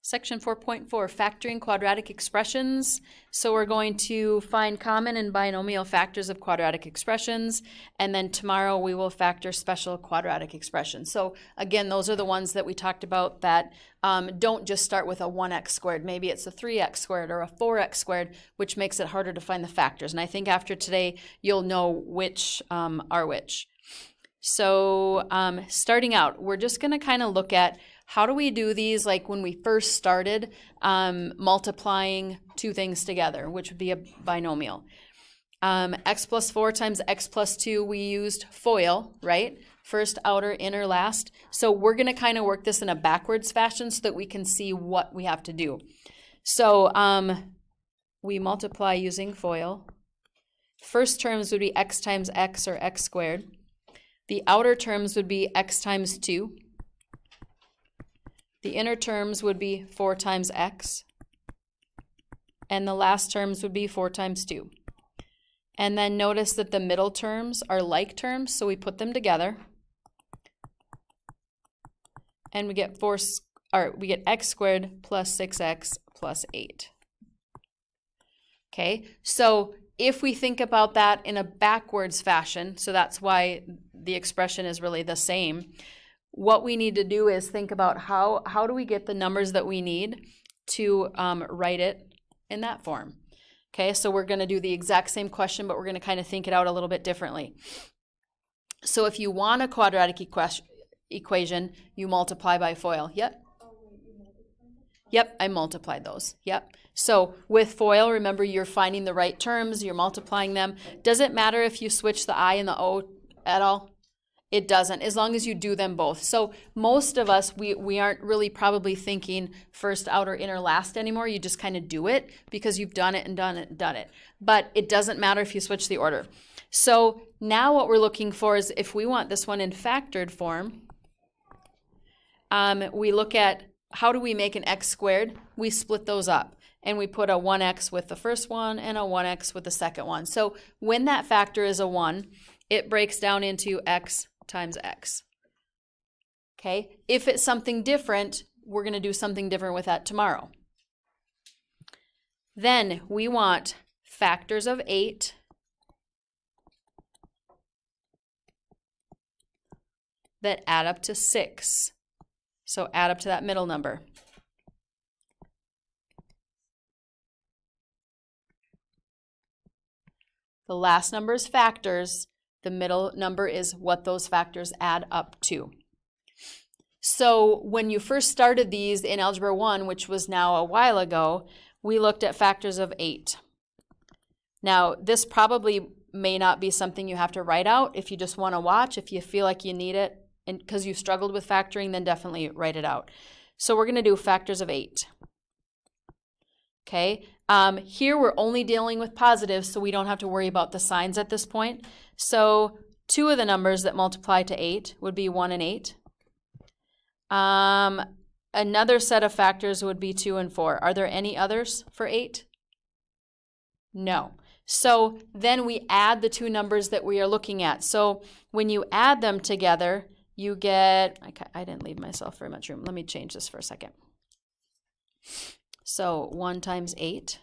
Section 4.4, factoring quadratic expressions. So we're going to find common and binomial factors of quadratic expressions, and then tomorrow we will factor special quadratic expressions. So again, those are the ones that we talked about that don't just start with a 1x squared. Maybe it's a 3x squared or a 4x squared, which makes it harder to find the factors. And I think after today, you'll know which are which. So starting out, we're just going to kind of look at how do we do these like when we first started multiplying two things together, which would be a binomial. X plus 4 times x plus 2, we used FOIL, right? First, outer, inner, last. So we're going to kind of work this in a backwards fashion so that we can see what we have to do. So we multiply using FOIL. First terms would be x times x, or x squared. The outer terms would be x times 2. The inner terms would be 4 times x. And the last terms would be 4 times 2. And then notice that the middle terms are like terms, so we put them together. And we get x squared plus 6x plus 8. Okay, so if we think about that in a backwards fashion, so that's why the expression is really the same, what we need to do is think about how do we get the numbers that we need to write it in that form. Okay, so we're going to do the exact same question, but we're going to kind of think it out a little bit differently. So if you want a quadratic equation, you multiply by FOIL. Yep. Yep, I multiplied those. Yep. So with FOIL, remember you're finding the right terms, you're multiplying them. Does it matter if you switch the I and the O at all? It doesn't, as long as you do them both. So most of us, we aren't really probably thinking first, outer, inner, last anymore. You just kind of do it because you've done it and done it and done it. But it doesn't matter if you switch the order. So now what we're looking for is if we want this one in factored form, we look at how do we make an x squared? We split those up. And we put a 1x with the first one and a 1x with the second one. So when that factor is a 1, it breaks down into x times x. Okay, if it's something different, we're going to do something different with that tomorrow. Then we want factors of 8 that add up to 6. So add up to that middle number. The last number is factors. The middle number is what those factors add up to. So when you first started these in Algebra 1, which was now a while ago, we looked at factors of 8. Now, this probably may not be something you have to write out. If you just want to watch, if you feel like you need it, and because you struggled with factoring, then definitely write it out. So we're going to do factors of 8. Okay, here we're only dealing with positives, so we don't have to worry about the signs at this point. So two of the numbers that multiply to 8 would be 1 and 8. Another set of factors would be 2 and 4. Are there any others for 8? No. So then we add the two numbers that we are looking at. So when you add them together, you get, I didn't leave myself very much room. Let me change this for a second. So 1 times 8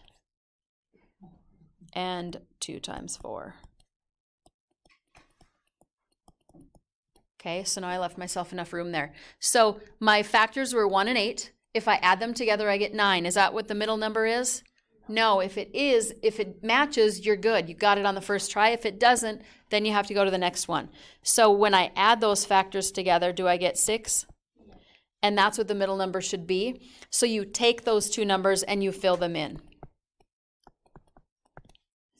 and 2 times 4. Okay, so now I left myself enough room there. So my factors were 1 and 8. If I add them together, I get 9. Is that what the middle number is? No, if it matches, you're good. You got it on the first try. If it doesn't, then you have to go to the next one. So when I add those factors together, do I get 6? And that's what the middle number should be. So you take those two numbers and you fill them in.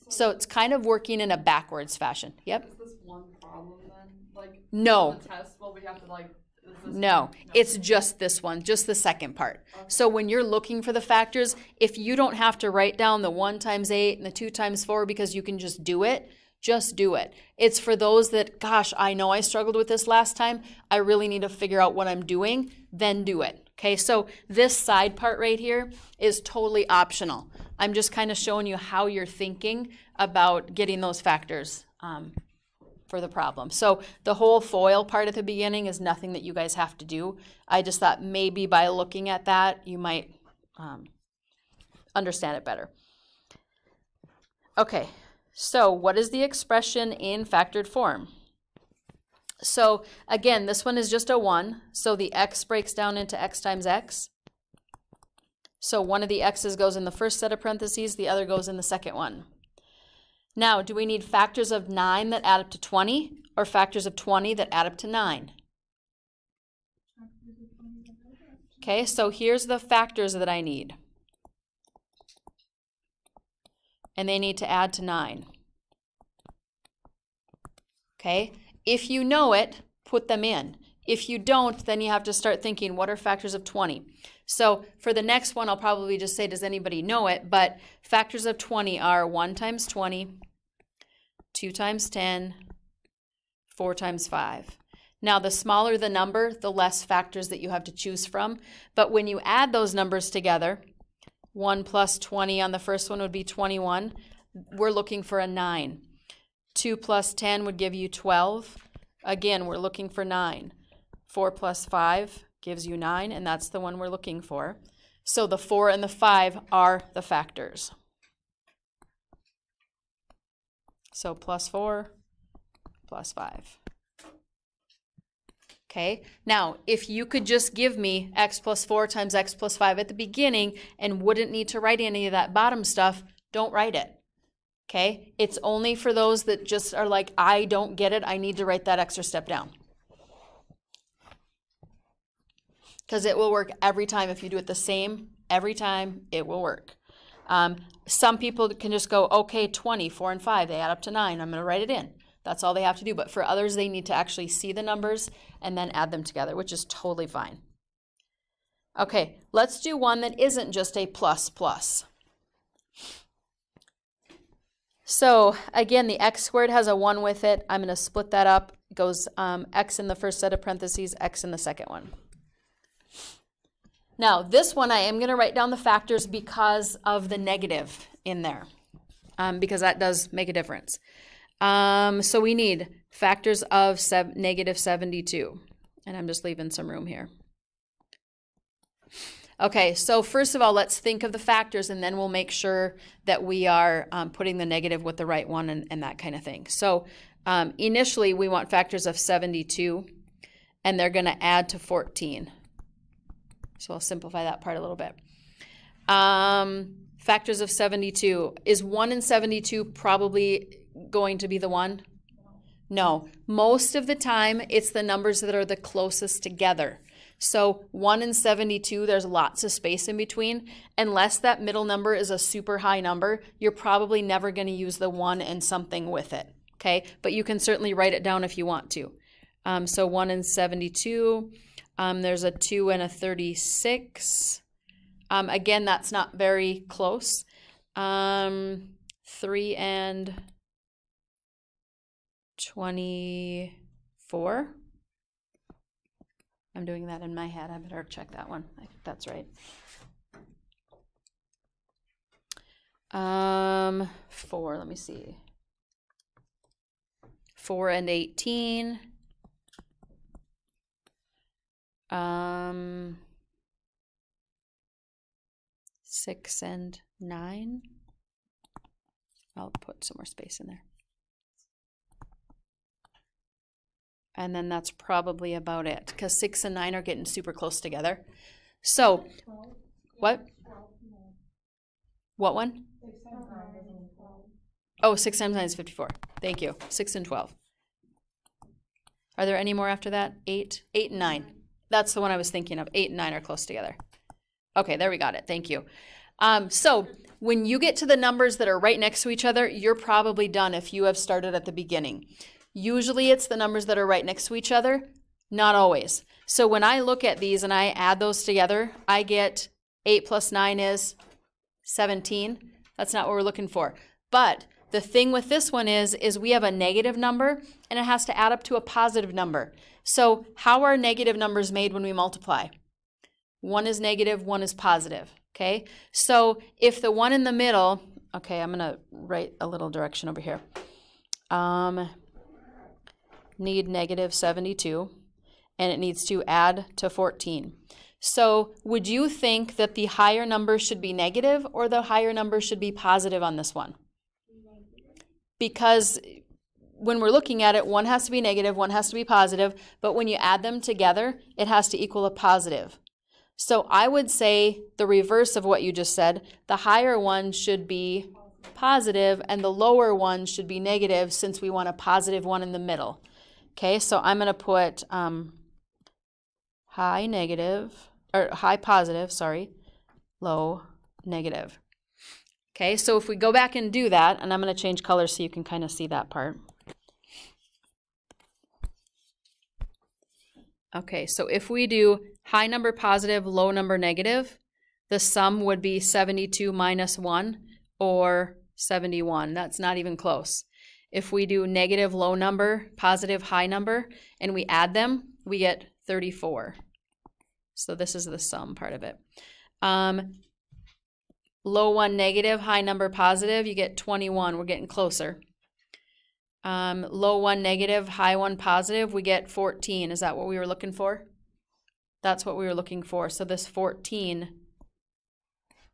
So it's kind of working in a backwards fashion. Yep. Is this one problem then? Like no. The test, well, we have to like. No, it's just this one, just the second part. Okay. So when you're looking for the factors, if you don't have to write down the 1 times 8 and the 2 times 4 because you can just do it, just do it. It's for those that, gosh, I know I struggled with this last time. I really need to figure out what I'm doing, then do it. Okay, so this side part right here is totally optional. I'm just kind of showing you how you're thinking about getting those factors for the problem. So the whole FOIL part at the beginning is nothing that you guys have to do. I just thought maybe by looking at that, you might understand it better. Okay, so what is the expression in factored form? So again, this one is just a 1, so the x breaks down into x times x. So one of the x's goes in the first set of parentheses, the other goes in the second one. Now, do we need factors of 9 that add up to 20 or factors of 20 that add up to 9? Okay, so here's the factors that I need. And they need to add to 9. Okay, if you know it, put them in. If you don't, then you have to start thinking, what are factors of 20? So for the next one, I'll probably just say, does anybody know it? But factors of 20 are 1 times 20, 2 times 10, 4 times 5. Now, the smaller the number, the less factors that you have to choose from. But when you add those numbers together, 1 plus 20 on the first one would be 21. We're looking for a 9. 2 plus 10 would give you 12. Again, we're looking for 9. 4 plus 5 gives you 9, and that's the one we're looking for. So the 4 and the 5 are the factors. So plus 4, plus 5. Okay, now if you could just give me x plus 4 times x plus 5 at the beginning and wouldn't need to write any of that bottom stuff, don't write it. Okay, it's only for those that just are like, I don't get it, I need to write that extra step down. Because it will work every time. If you do it the same every time, it will work. Some people can just go, okay, 20, 4 and 5, they add up to 9. I'm going to write it in. That's all they have to do. But for others, they need to actually see the numbers and then add them together, which is totally fine. Okay, let's do one that isn't just a plus plus. So again, the x squared has a 1 with it. I'm going to split that up. It goes x in the first set of parentheses, x in the second one. Now, this one I am going to write down the factors because of the negative in there, because that does make a difference. So we need factors of negative 72, and I'm just leaving some room here. Okay, so first of all, let's think of the factors, and then we'll make sure that we are putting the negative with the right one and that kind of thing. So initially, we want factors of 72, and they're going to add to 14. So I'll simplify that part a little bit. Factors of 72. Is 1 and 72 probably going to be the one? No. Most of the time, it's the numbers that are the closest together. So 1 and 72, there's lots of space in between. Unless that middle number is a super high number, you're probably never going to use the 1 and something with it. Okay? But you can certainly write it down if you want to. So 1 and 72. There's a 2 and a 36. Again, that's not very close. 3 and 24. I'm doing that in my head. I better check that one. I think that's right. 4, let me see. 4 and 18. 6 and 9. I'll put some more space in there. And then that's probably about it, because 6 and 9 are getting super close together. So, what? What one? Oh, 6 times 9 is 54. Thank you. 6 and 12. Are there any more after that? 8? 8 and 9. That's the one I was thinking of. 8 and 9 are close together. Okay, there we got it. Thank you. So when you get to the numbers that are right next to each other, you're probably done if you have started at the beginning. Usually it's the numbers that are right next to each other, not always. So when I look at these and I add those together, I get 8 plus 9 is 17. That's not what we're looking for. But the thing with this one is we have a negative number and it has to add up to a positive number. So how are negative numbers made when we multiply? One is negative, one is positive. Okay, so if the one in the middle, okay, I'm going to write a little direction over here. need negative 72, and it needs to add to 14. So would you think that the higher number should be negative or the higher number should be positive on this one? Because when we're looking at it, one has to be negative, one has to be positive, but when you add them together, it has to equal a positive. So I would say the reverse of what you just said. The higher one should be positive and the lower one should be negative, since we want a positive one in the middle. Okay, so I'm going to put high positive, low negative. Okay, so if we go back and do that, and I'm going to change colors so you can kind of see that part. Okay, so if we do high number positive, low number negative, the sum would be 72 minus 1, or 71. That's not even close. If we do negative low number, positive high number, and we add them, we get 34. So this is the sum part of it. Low one negative, high number positive, you get 21. We're getting closer. Low one negative, high one positive, we get 14. Is that what we were looking for? That's what we were looking for. So this 14,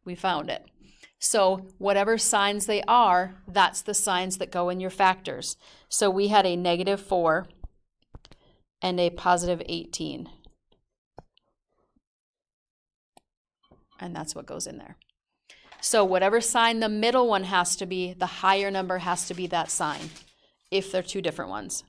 we found it. So whatever signs they are, that's the signs that go in your factors. So we had a negative 4 and a positive 18. And that's what goes in there. So whatever sign the middle one has to be, the higher number has to be that sign, if they're two different ones.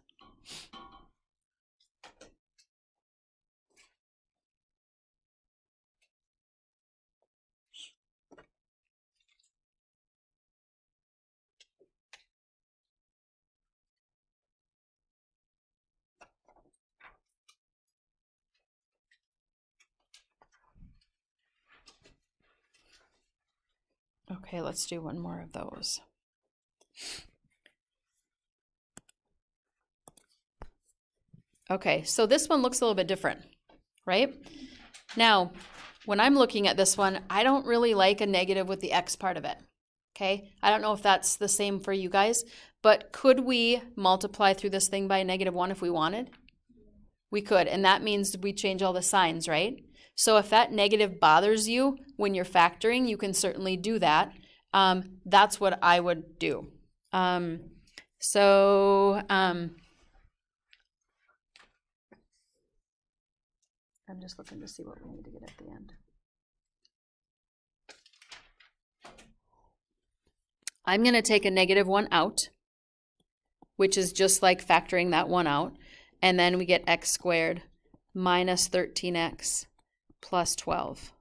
Okay, let's do one more of those. Okay, so this one looks a little bit different, right? Now, when I'm looking at this one, I don't really like a negative with the x part of it, okay? I don't know if that's the same for you guys, but could we multiply through this thing by a -1 if we wanted? We could, and that means we change all the signs, right? So if that negative bothers you when you're factoring, you can certainly do that. That's what I would do. I'm just looking to see what we need to get at the end. I'm going to take a -1 out, which is just like factoring that one out. And then we get x squared minus 13x plus 12.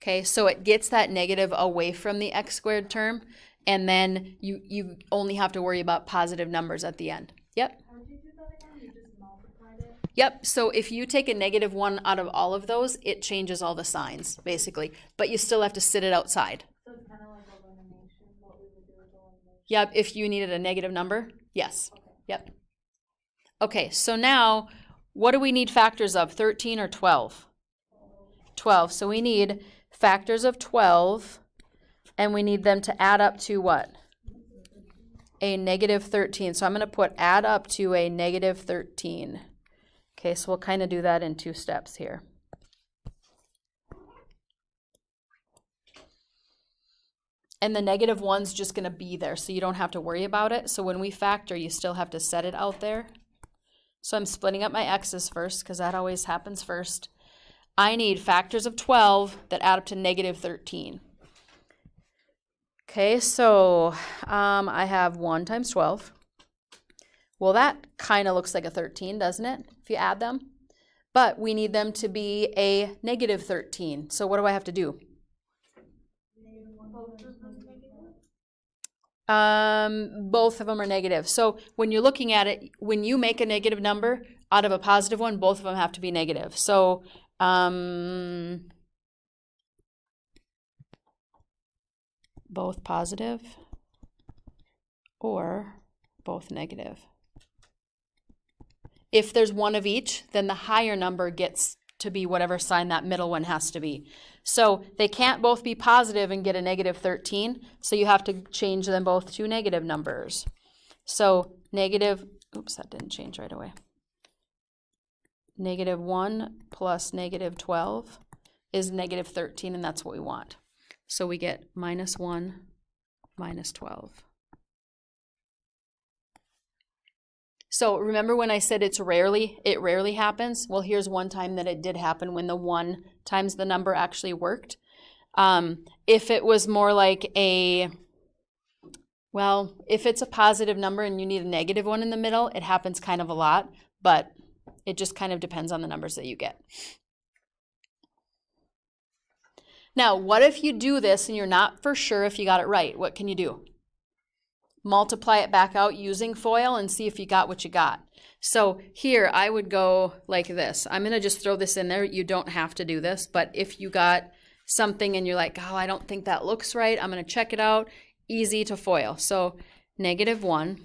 Okay, so it gets that negative away from the x squared term, and then you only have to worry about positive numbers at the end. Yep. How did you do that again? You just multiplied it? Yep, so if you take a -1 out of all of those, it changes all the signs, basically. But you still have to sit it outside. So it's kind of like elimination, what we would do with elimination. Yep, if you needed a negative number, yes. Okay. Yep. Okay, so now, what do we need factors of, 13 or 12? 12, so we need factors of 12, and we need them to add up to what? A -13. So I'm going to put add up to a -13. Okay, so we'll kind of do that in 2 steps here. And the -1's just going to be there, so you don't have to worry about it. So when we factor, you still have to set it out there. So I'm splitting up my x's first, because that always happens first. I need factors of 12 that add up to -13. Okay, so I have 1 times 12. Well, that kind of looks like a 13, doesn't it, if you add them? But we need them to be a -13. So what do I have to do? Both of them are negative. So when you're looking at it, when you make a negative number out of a positive one, both of them have to be negative. So both positive or both negative. If there's one of each, then the higher number gets to be whatever sign that middle one has to be. So they can't both be positive and get a -13, so you have to change them both to negative numbers. So negative oops, that didn't change right away. Negative 1 plus negative 12 is negative 13, and that's what we want. So we get minus 1 minus 12. So remember when I said it rarely happens? Well, here's one time that it did happen when the 1 times the number actually worked. If it was more like if it's a positive number and you need a negative one in the middle, it happens kind of a lot, but it just kind of depends on the numbers that you get. Now, what if you do this and you're not for sure if you got it right? What can you do? Multiply it back out using FOIL and see if you got what you got. So here I would go like this. I'm going to just throw this in there. You don't have to do this, but if you got something and you're like, oh, I don't think that looks right, I'm going to check it out. Easy to FOIL. So negative 1,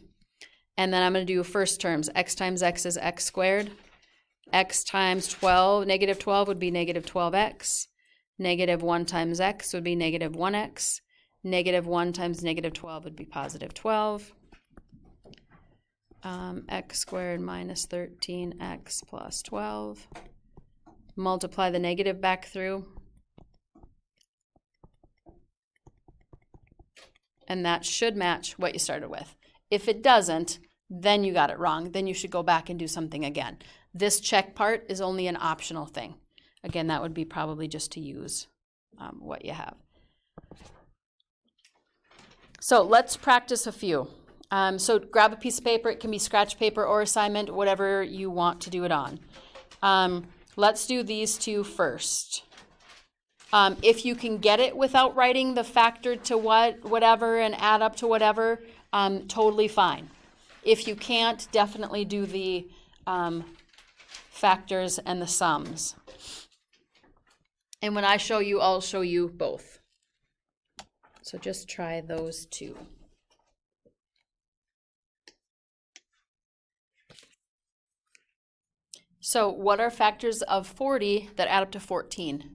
and then I'm going to do first terms. X times x is x squared. X times 12, negative 12 would be negative 12x. Negative 1 times x would be negative 1x. Negative 1 times negative 12 would be positive 12. X squared minus 13x plus 12. Multiply the negative back through. And that should match what you started with. If it doesn't, then you got it wrong. Then you should go back and do something again. This check part is only an optional thing. Again, that would be probably just to use what you have. So let's practice a few. So grab a piece of paper. It can be scratch paper or assignment, whatever you want to do it on. Let's do these two first. If you can get it without writing the factor to whatever and add up to whatever, totally fine. If you can't, definitely do the factors and the sums. And when I show you, I'll show you both. So just try those two. So what are factors of 40 that add up to 14?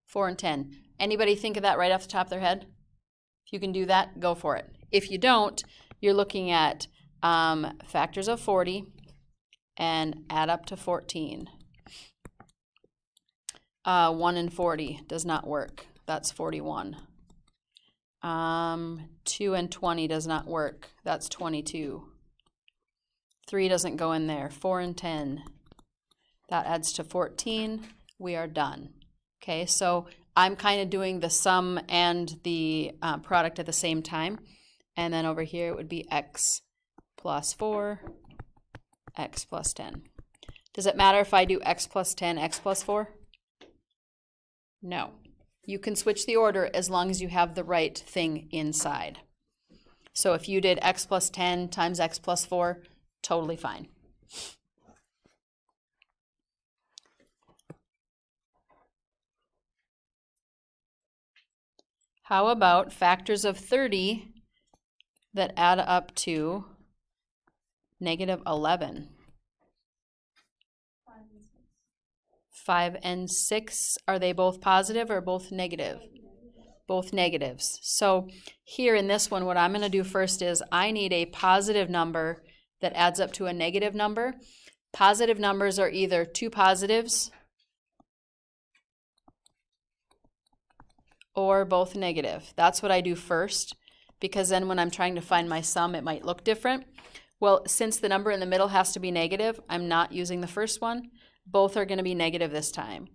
4 and 10. Anybody think of that right off the top of their head? If you can do that, go for it. If you don't, you're looking at factors of 40 and add up to 14. 1 and 40 does not work. That's 41. 2 and 20 does not work. That's 22. 3 doesn't go in there. 4 and 10. That adds to 14. We are done. Okay, so I'm kind of doing the sum and the product at the same time. And then over here it would be x plus 4, x plus 10. Does it matter if I do x plus 10, x plus 4? No. You can switch the order as long as you have the right thing inside. So if you did x plus 10 times x plus 4, totally fine. How about factors of 30 that add up to negative 11? 5 and 6, are they both positive or both negative? Both negatives. So here in this one, what I'm going to do first is I need a positive number that adds up to a negative number. Positive numbers are either two positives or both negative. That's what I do first, because then when I'm trying to find my sum, it might look different. Well, since the number in the middle has to be negative, I'm not using the first one. Both are going to be negative this time.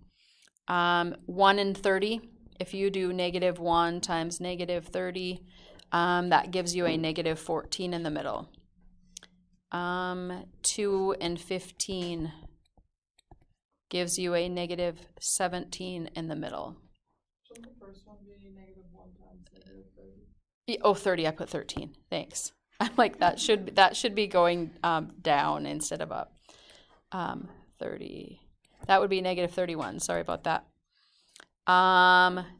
1 and 30, if you do negative 1 times negative 30, that gives you a negative 14 in the middle. 2 and 15 gives you a negative 17 in the middle. Shouldn't the first one be negative 1 times negative 30? Oh, 30, I put 13. Thanks. I'm like, that should be going down instead of up. 30. That would be negative 31. Sorry about that.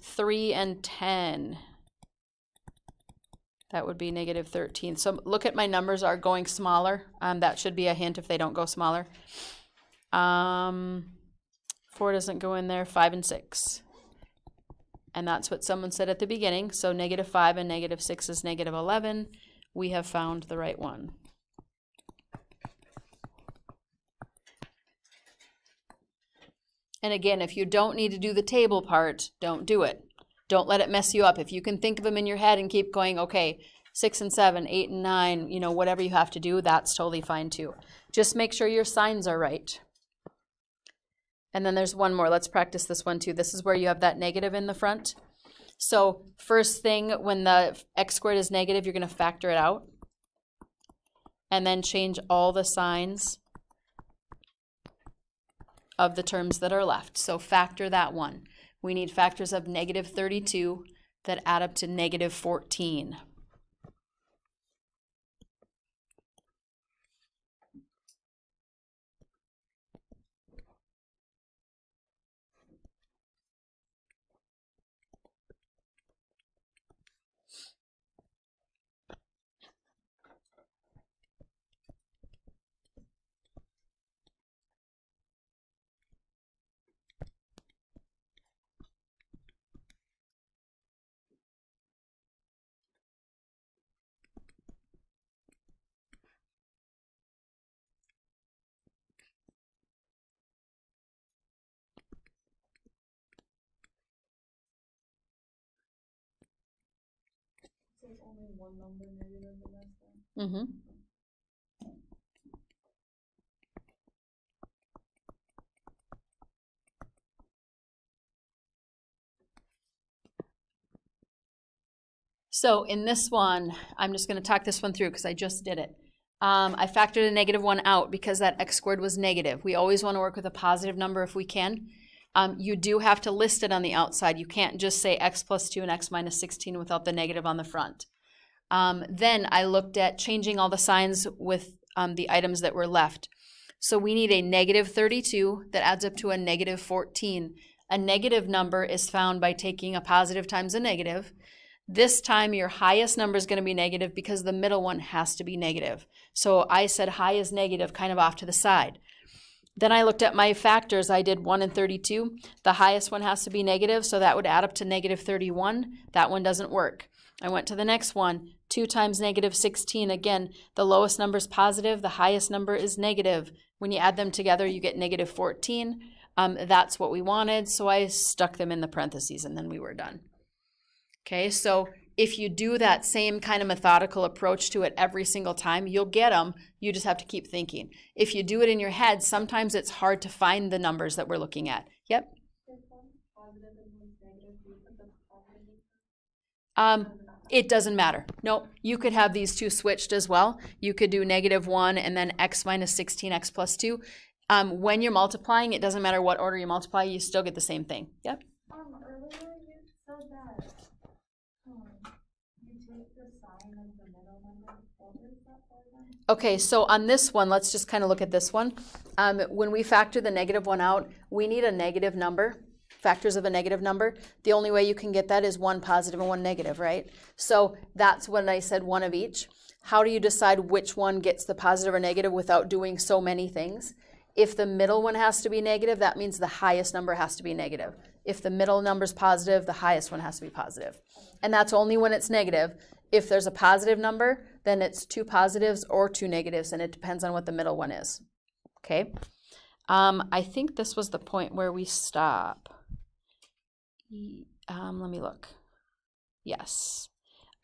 3 and 10. That would be negative 13. So look at my numbers are going smaller. That should be a hint if they don't go smaller. 4 doesn't go in there. 5 and 6. And that's what someone said at the beginning. So -5 and -6 is -11. We have found the right one. And again, if you don't need to do the table part, don't do it. Don't let it mess you up. If you can think of them in your head and keep going, okay, 6 and 7, 8 and 9, you know, whatever you have to do, that's totally fine too. Just make sure your signs are right. And then there's one more. Let's practice this one too. This is where you have that negative in the front. So first thing, when the x squared is negative, you're going to factor it out. And then change all the signs of the terms that are left. So factor that one. We need factors of -32 that add up to -14. There's only one number negative in this thing. Mm-hmm. So in this one, I'm just going to talk this one through because I just did it. I factored a -1 out because that x squared was negative. We always want to work with a positive number if we can. You do have to list it on the outside. You can't just say x plus 2 and x minus 16 without the negative on the front. Then I looked at changing all the signs with the items that were left. So we need a -32 that adds up to a -14. A negative number is found by taking a positive times a negative. This time your highest number is going to be negative because the middle one has to be negative. So I said high is negative kind of off to the side. Then I looked at my factors. I did 1 and 32. The highest one has to be negative, so that would add up to -31. That one doesn't work. I went to the next one. 2 times -16. Again, the lowest number is positive. The highest number is negative. When you add them together, you get -14. That's what we wanted, so I stuck them in the parentheses, and then we were done. Okay, so if you do that same kind of methodical approach to it every single time, you'll get them. You just have to keep thinking. If you do it in your head, sometimes it's hard to find the numbers that we're looking at. Yep? It doesn't matter. No, you could have these two switched as well. You could do -1 and then x minus 16, x plus 2. When you're multiplying, it doesn't matter what order you multiply, you still get the same thing. Yep? Earlier you said that you take the sign of the middle number. What is that for then? Okay, so on this one, let's just kind of look at this one. When we factor the -1 out, we need a negative number. Factors of a negative number. The only way you can get that is one positive and one negative, right? So that's when I said one of each. How do you decide which one gets the positive or negative without doing so many things? If the middle one has to be negative, that means the highest number has to be negative. If the middle number is positive, the highest one has to be positive. And that's only when it's negative. If there's a positive number, then it's 2 positives or 2 negatives, and it depends on what the middle one is. Okay? I think this was the point where we stop. Let me look. Yes.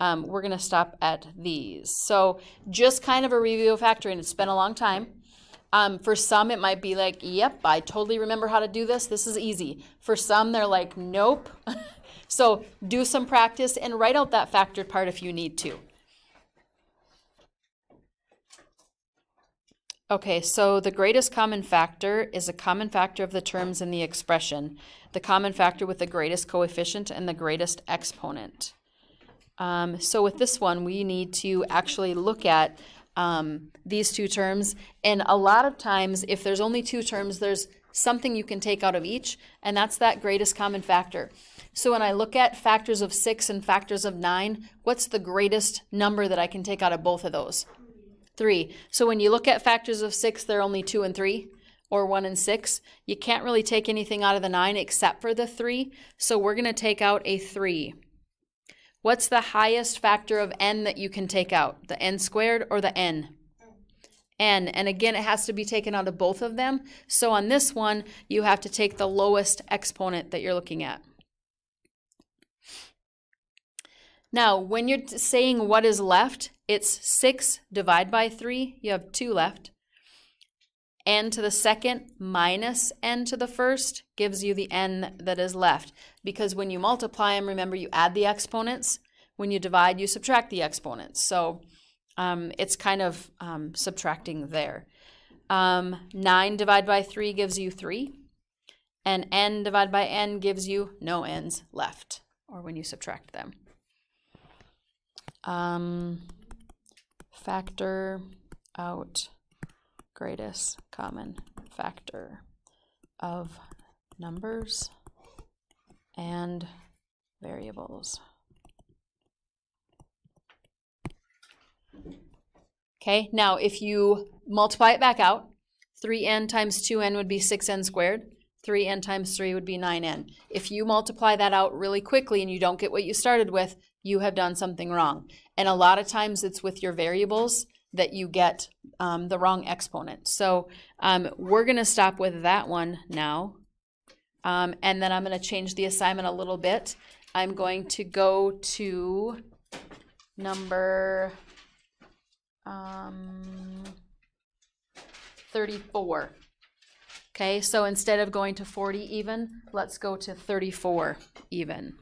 We're going to stop at these. So just kind of a review of factoring. It's been a long time. For some, it might be like, yep, I totally remember how to do this. This is easy. For some, they're like, nope. So do some practice and write out that factored part if you need to. Okay, so the greatest common factor is a common factor of the terms in the expression, the common factor with the greatest coefficient and the greatest exponent. So with this one, we need to actually look at these two terms. And a lot of times, if there's only 2 terms, there's something you can take out of each, and that's that greatest common factor. So when I look at factors of 6 and factors of 9, what's the greatest number that I can take out of both of those? 3. So when you look at factors of 6, they're only 2 and 3. or 1 and 6. You can't really take anything out of the 9 except for the 3, so we're going to take out a 3. What's the highest factor of n that you can take out? The n squared or the n? N. And again, it has to be taken out of both of them. So on this one, you have to take the lowest exponent that you're looking at. Now, when you're saying what is left, it's 6 divided by 3. You have 2 left. N to the second minus n to the first gives you the n that is left. Because when you multiply them, remember you add the exponents. When you divide, you subtract the exponents. So it's kind of subtracting there. 9 divided by 3 gives you 3. And n divided by n gives you no n's left, or when you subtract them. Factor out greatest common factor of numbers and variables. Okay, now if you multiply it back out, 3n times 2n would be 6n squared. 3n times 3 would be 9n. If you multiply that out really quickly and you don't get what you started with, you have done something wrong. And a lot of times it's with your variables that you get the wrong exponent. So we're going to stop with that one now. And then I'm going to change the assignment a little bit. I'm going to go to number 34. Okay, so instead of going to 40 even, let's go to 34 even.